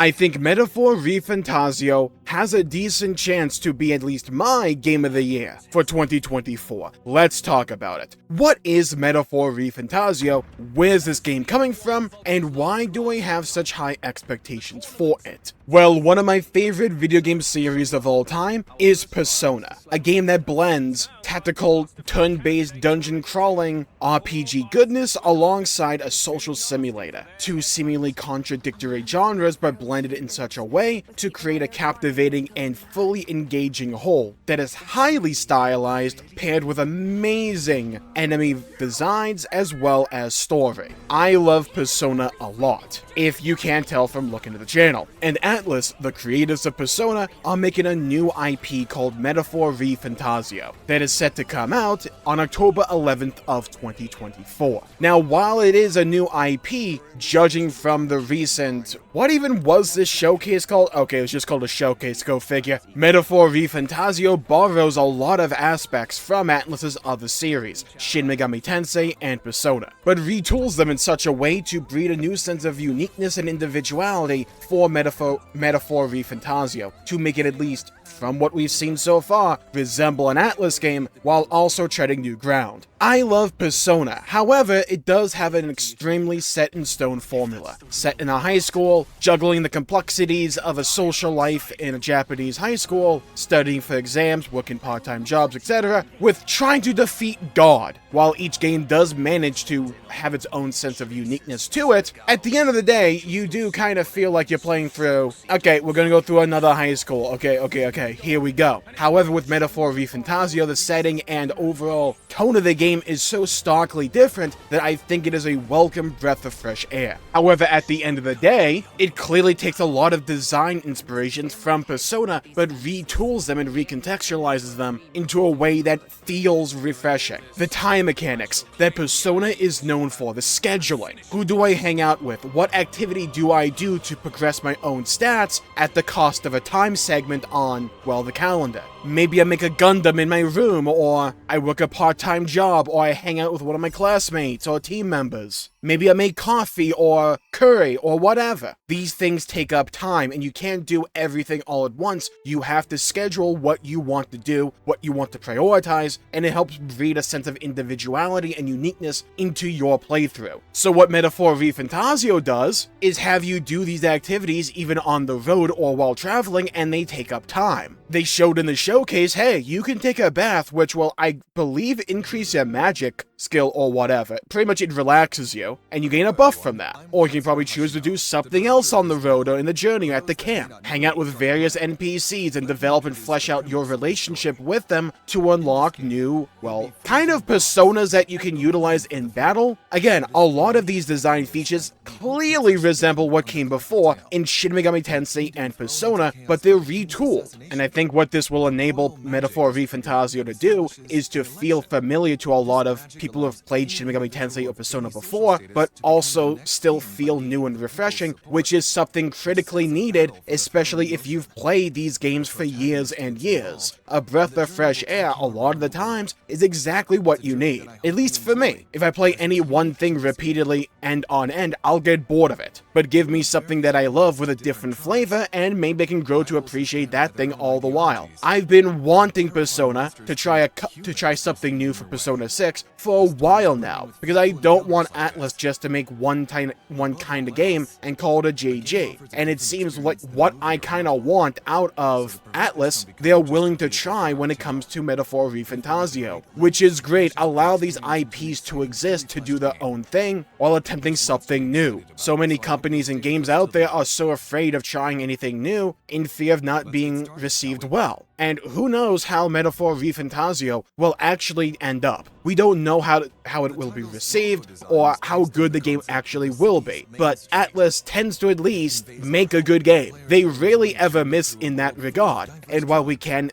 I think Metaphor ReFantazio has a decent chance to be at least my Game of the Year for 2024. Let's talk about it. What is Metaphor ReFantazio? Where's this game coming from? And why do I have such high expectations for it? Well, one of my favorite video game series of all time is Persona, a game that blends tactical, turn-based dungeon crawling RPG goodness alongside a social simulator. Two seemingly contradictory genres, but blended in such a way to create a captivating and fully engaging whole that is highly stylized, paired with amazing enemy designs as well as story. I love Persona a lot, if you can't tell from looking at the channel. And Atlus, the creators of Persona, are making a new IP called Metaphor ReFantazio that is set to come out on October 11th of 2024. Now, while it is a new IP, judging from the recent... what even was this showcase called? Okay, it was just called a showcase, go figure. Metaphor ReFantazio borrows a lot of aspects from Atlus's other series, Shin Megami Tensei and Persona, but retools them in such a way to breed a new sense of uniqueness and individuality for Metaphor ReFantazio, to make it, at least from what we've seen so far, resemble an Atlus game while also treading new ground. I love Persona, however, it does have an extremely set-in-stone formula. Set in a high school, juggling the complexities of a social life in a Japanese high school, studying for exams, working part-time jobs, etc., with trying to defeat God. While each game does manage to have its own sense of uniqueness to it, at the end of the day, you do kind of feel like you're playing through, okay, we're gonna go through another high school, okay, here we go. However, with Metaphor ReFantazio, the setting and overall tone of the game is so starkly different that I think it is a welcome breath of fresh air. However, at the end of the day, it clearly takes a lot of design inspirations from Persona, but retools them and recontextualizes them into a way that feels refreshing. The time mechanics that Persona is known for, the scheduling. Who do I hang out with? What activity do I do to progress my own stats at the cost of a time segment on, well, the calendar? Maybe I make a Gundam in my room, or I work a part-time job, or I hang out with one of my classmates or team members. Maybe I make coffee or curry or whatever. These things take up time, and you can't do everything all at once. You have to schedule what you want to do, what you want to prioritize, and it helps breed a sense of individuality and uniqueness into your playthrough. So what Metaphor ReFantazio does is have you do these activities even on the road or while traveling, and they take up time. They showed in the showcase, hey, you can take a bath, which will, I believe, increase your magic skill or whatever. Pretty much it relaxes you, and you gain a buff from that. Or you can probably choose to do something else on the road or in the journey or at the camp. Hang out with various NPCs and develop and flesh out your relationship with them to unlock new, well, kind of personas that you can utilize in battle. Again, a lot of these design features clearly resemble what came before in Shin Megami Tensei and Persona, but they're retooled. And I think what this will enable Metaphor ReFantazio to do is to feel familiar to a lot of people who have played Shin Megami Tensei or Persona before, but also still feel new and refreshing, which is something critically needed, especially if you've played these games for years and years. A breath of fresh air, a lot of the times, is exactly what you need. At least for me. If I play any one thing repeatedly and on end, I'll get bored of it. But give me something that I love with a different flavor, and maybe I can grow to appreciate that thing all the while. I've been wanting Persona to try something new for Persona 6 for a while now, because I don't want Atlus just to make one kind of game and call it a JG. And it seems like what I kind of want out of Atlus, they're willing to try when it comes to Metaphor ReFantazio, which is great. Allow these IPs to exist to do their own thing while attempting something new. So many companies and games out there are so afraid of trying anything new in fear of not being received well. And who knows how Metaphor ReFantazio will actually end up. We don't know how it will be received, or how good the game actually will be, but Atlus tends to at least make a good game. They rarely ever miss in that regard, and while we can,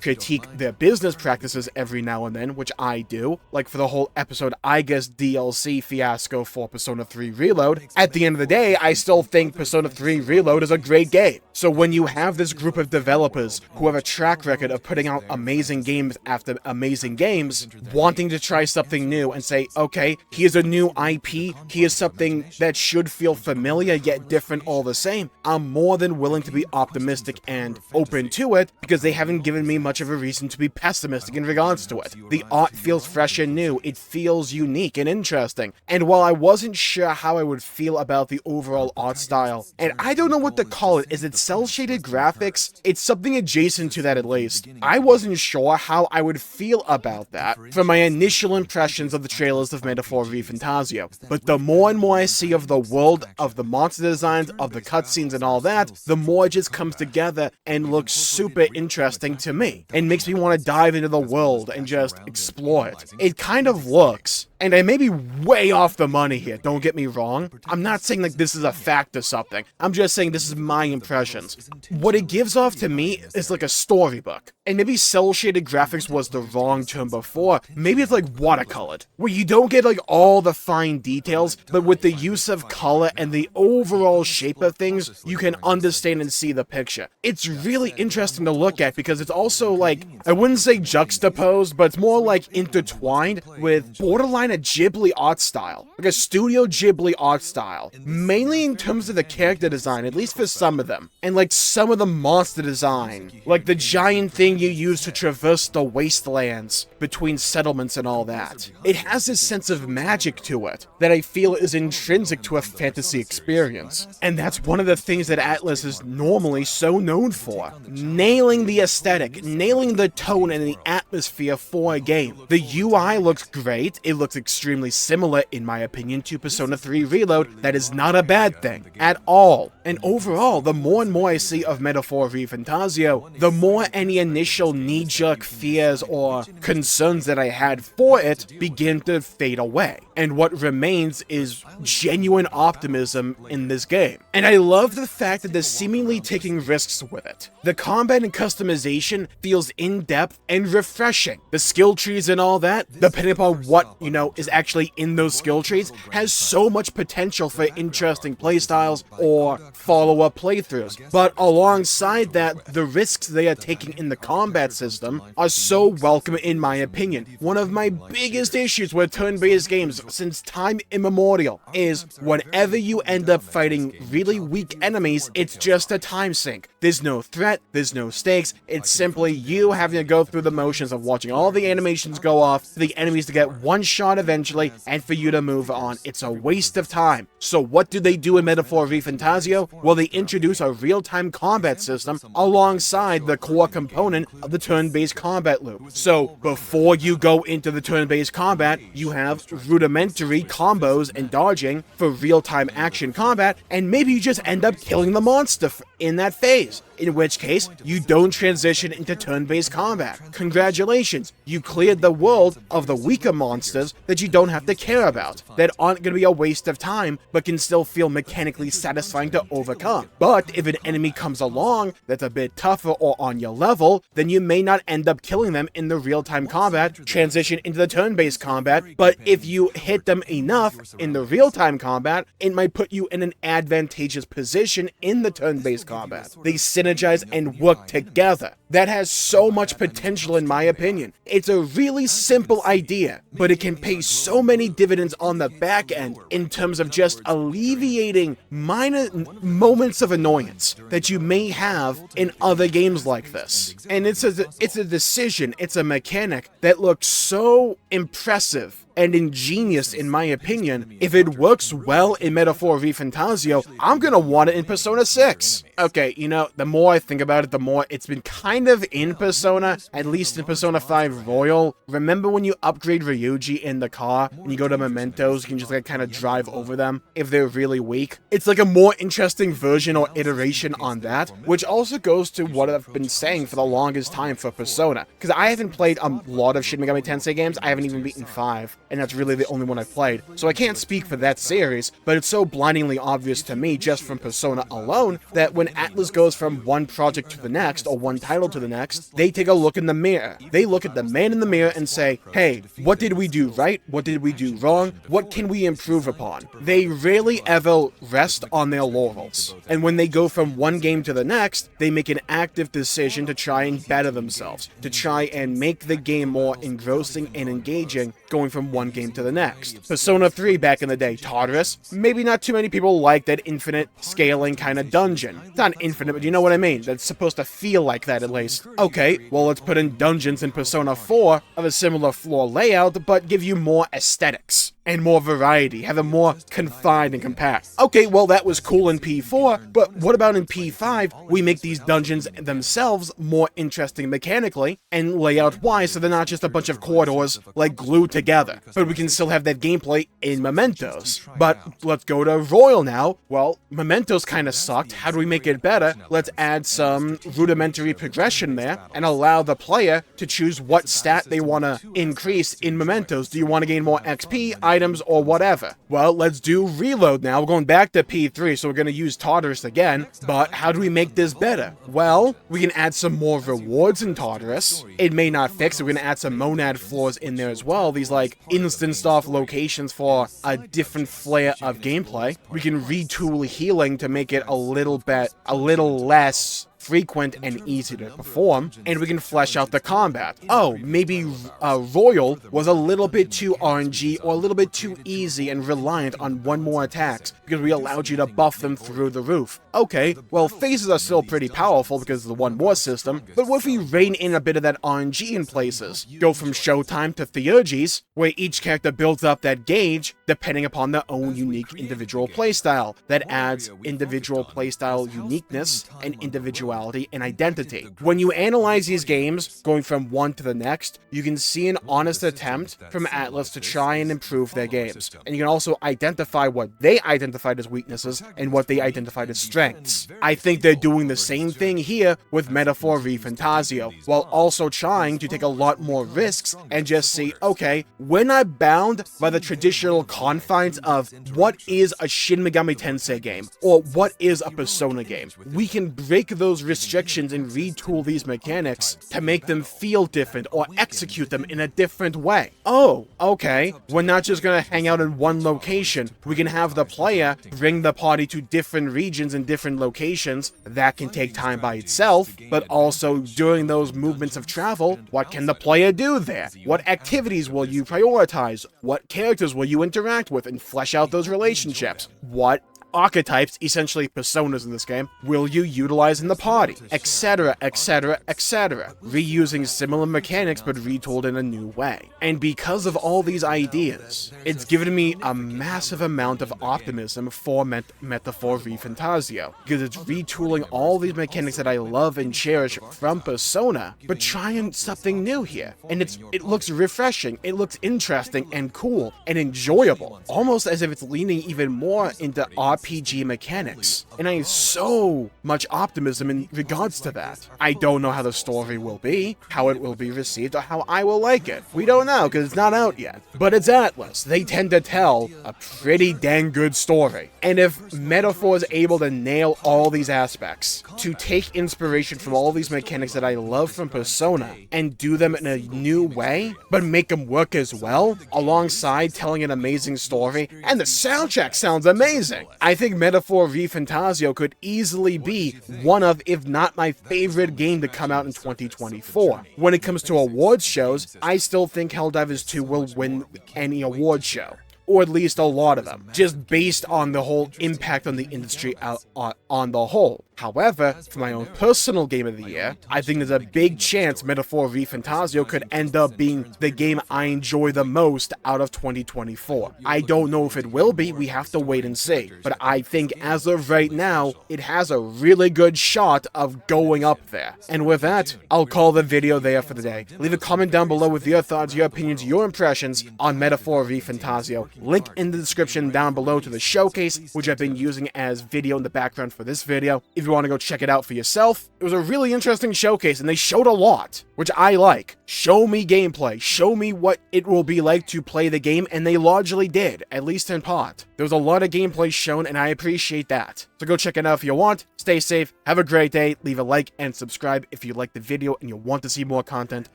critique their business practices every now and then, which I do, like for the whole episode I guess DLC fiasco for Persona 3 Reload, at the end of the day, I still think Persona 3 Reload is a great game. So when you have this group of developers who have a track record of putting out amazing games after amazing games, wanting to try something new and say, okay, here's a new IP, here's something that should feel familiar yet different all the same, I'm more than willing to be optimistic and open to it because they haven't given me much of a reason to be pessimistic in regards to it. The art feels fresh and new, it feels unique and interesting, and while I wasn't sure how I would feel about the overall art style, and I don't know what to call it, is it cel-shaded graphics? It's something adjacent to that at least. I wasn't sure how I would feel about that from my initial impressions of the trailers of Metaphor ReFantazio, but the more and more I see of the world, of the monster designs, of the cutscenes and all that, the more it just comes together and looks super interesting to me, and makes me want to dive into the world and just explore it. It kind of looks, and I may be way off the money here, don't get me wrong, I'm not saying like this is a fact or something, I'm just saying this is my impressions. What it gives off to me is like a storybook, and maybe cel-shaded graphics was the wrong term before, maybe it's like watercolored, where you don't get like all the fine details, but with the use of color and the overall shape of things, you can understand and see the picture. It's really interesting to look at because it's also like, I wouldn't say juxtaposed, but it's more like intertwined with borderline a Ghibli art style, like a Studio Ghibli art style, mainly in terms of the character design, at least for some of them, and like some of the monster design, like the giant thing you use to traverse the wastelands between settlements and all that. It has this sense of magic to it that I feel is intrinsic to a fantasy experience, and that's one of the things that Atlus is normally so known for. Nailing the aesthetic, nailing the tone and the atmosphere for a game. The UI looks great, it looks extremely similar, in my opinion, to Persona 3 Reload. That is not a bad thing, at all. And overall, the more and more I see of Metaphor ReFantazio, the more any initial knee-jerk fears or concerns that I had for it begin to fade away. And what remains is genuine optimism in this game. And I love the fact that they're seemingly taking risks with it. The combat and customization feels in-depth and refreshing. The skill trees and all that, depending upon what, is actually in those skill trees, has so much potential for interesting playstyles or follow-up playthroughs. But alongside that, the risks they are taking in the combat system are so welcome in my opinion. One of my biggest issues with turn-based games since time immemorial is whenever you end up fighting really weak enemies, it's just a time sink. There's no threat, there's no stakes, it's simply you having to go through the motions of watching all the animations go off, for the enemies to get one shot eventually, and for you to move on. It's a waste of time. So what do they do in Metaphor ReFantazio? Well, they introduce a real-time combat system alongside the core component of the turn-based combat loop. So before you go into the turn-based combat, you have rudimentary combos and dodging for real-time action combat, and maybe you just end up killing the monster in that phase, in which case you don't transition into turn-based combat. Congratulations, you cleared the world of the weaker monsters that you don't have to care about, that aren't going to be a waste of time, but can still feel mechanically satisfying to overcome. But if an enemy comes along that's a bit tougher or on your level, then you may not end up killing them in the real-time combat, transition into the turn-based combat, but if you hit them enough in the real-time combat, it might put you in an advantageous position in the turn-based combat. They synergize and work together. That has so much potential in my opinion. It's a really simple idea, but it can pay so many dividends on the back end in terms of just alleviating minor moments of annoyance that you may have in other games like this. And it's a decision, it's a mechanic that looks so impressive and ingenious in my opinion. If it works well in Metaphor ReFantazio, I'm gonna want it in Persona 6. Okay, the more I think about it, the more it's been kind of in Persona, at least in Persona 5 Royal. Remember when you upgrade Ryuji in the car, and you go to Mementos, you can just kind of drive over them if they're really weak? It's like a more interesting version or iteration on that, which also goes to what I've been saying for the longest time for Persona. Because I haven't played a lot of Shin Megami Tensei games, I haven't even beaten 5. and that's really the only one I've played, so I can't speak for that series, but it's so blindingly obvious to me just from Persona alone that when Atlus goes from one project to the next, or one title to the next, they take a look in the mirror. They look at the man in the mirror and say, hey, what did we do right? What did we do wrong? What can we improve upon? They rarely ever rest on their laurels. And when they go from one game to the next, they make an active decision to try and better themselves, to try and make the game more engrossing and engaging, going from one game to the next. Persona 3 back in the day, Tartarus, maybe not too many people like that infinite scaling kind of dungeon. It's not infinite, but you know what I mean. That's supposed to feel like that at least. Okay, well let's put in dungeons in Persona 4 of a similar floor layout, but give you more aesthetics and more variety, have them more confined and compact. Okay, well that was cool in P4, but what about in P5? We make these dungeons themselves more interesting mechanically and layout-wise, so they're not just a bunch of corridors like glued together, but we can still have that gameplay in Mementos. But let's go to Royal now. Well, Mementos kind of sucked. How do we make it better? Let's add some rudimentary progression there and allow the player to choose what stat they want to increase in Mementos. Do you want to gain more XP, items, or whatever? Well, let's do Reload now. We're going back to P3, so we're going to use Tartarus again, but how do we make this better? Well, we can add some more rewards in Tartarus. It may not fix it. We're going to add some monad floors in there as well. These like instanced off locations for a different flair of gameplay. We can retool healing to make it a little less frequent and easy to perform, and we can flesh out the combat. Oh, maybe Royal was a little bit too RNG or a little bit too easy and reliant on one more attacks because we allowed you to buff them through the roof. Okay, well phases are still pretty powerful because of the one more system, but what if we rein in a bit of that RNG in places? Go from Showtime to Theurgies, where each character builds up that gauge depending upon their own unique individual playstyle. That adds individual playstyle uniqueness and individuality and identity. When you analyze these games, going from one to the next, you can see an honest attempt from Atlus to try and improve their games. And you can also identify what they identified as weaknesses and what they identified as strengths. I think they're doing the same thing here with Metaphor ReFantazio, while also trying to take a lot more risks and just see, okay, we're not bound by the traditional confines of what is a Shin Megami Tensei game, or what is a Persona game. We can break those restrictions and retool these mechanics to make them feel different or execute them in a different way. Oh, okay, we're not just gonna hang out in one location. We can have the player bring the party to different regions and different locations. That can take time by itself, but also during those movements of travel, what can the player do there? What activities will you prioritize? What characters will you interact with and flesh out those relationships? What archetypes, essentially personas in this game, will you utilize in the party, etc, etc, etc, reusing similar mechanics but retooled in a new way. And because of all these ideas, it's given me a massive amount of optimism for Metaphor ReFantazio, because it's retooling all these mechanics that I love and cherish from Persona, but trying something new here. And it looks refreshing, it looks interesting and cool and enjoyable, almost as if it's leaning even more into RPG mechanics, and I have so much optimism in regards to that. I don't know how the story will be, how it will be received, or how I will like it. We don't know, because it's not out yet. But it's Atlus. They tend to tell a pretty dang good story. And if Metaphor is able to nail all these aspects, to take inspiration from all these mechanics that I love from Persona, and do them in a new way, but make them work as well, alongside telling an amazing story, and the soundtrack sounds amazing! I think Metaphor ReFantazio could easily be one of, if not my favorite game to come out in 2024. When it comes to awards shows, I still think Helldivers 2 will win any award show, or at least a lot of them, just based on the whole impact on the industry on the whole. However, for my own personal game of the year, I think there's a big chance Metaphor ReFantazio could end up being the game I enjoy the most out of 2024. I don't know if it will be, we have to wait and see, but I think as of right now, it has a really good shot of going up there. And with that, I'll call the video there for the day. Leave a comment down below with your thoughts, your opinions, your impressions on Metaphor ReFantazio. link in the description down below to the showcase, which I've been using as video in the background for this video. If you want to go check it out for yourself, it was a really interesting showcase, and they showed a lot, which I like. Show me gameplay, show me what it will be like to play the game, and they largely did, at least in part. There was a lot of gameplay shown, and I appreciate that. So go check it out if you want. Stay safe, have a great day, leave a like and subscribe if you like the video and you want to see more content.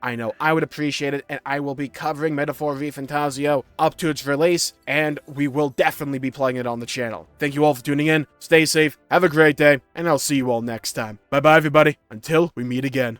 I know I would appreciate it, and I will be covering Metaphor ReFantazio up to its release, and we will definitely be playing it on the channel. Thank you all for tuning in, stay safe, have a great day, and I'll see you all next time. Bye bye everybody, until we meet again.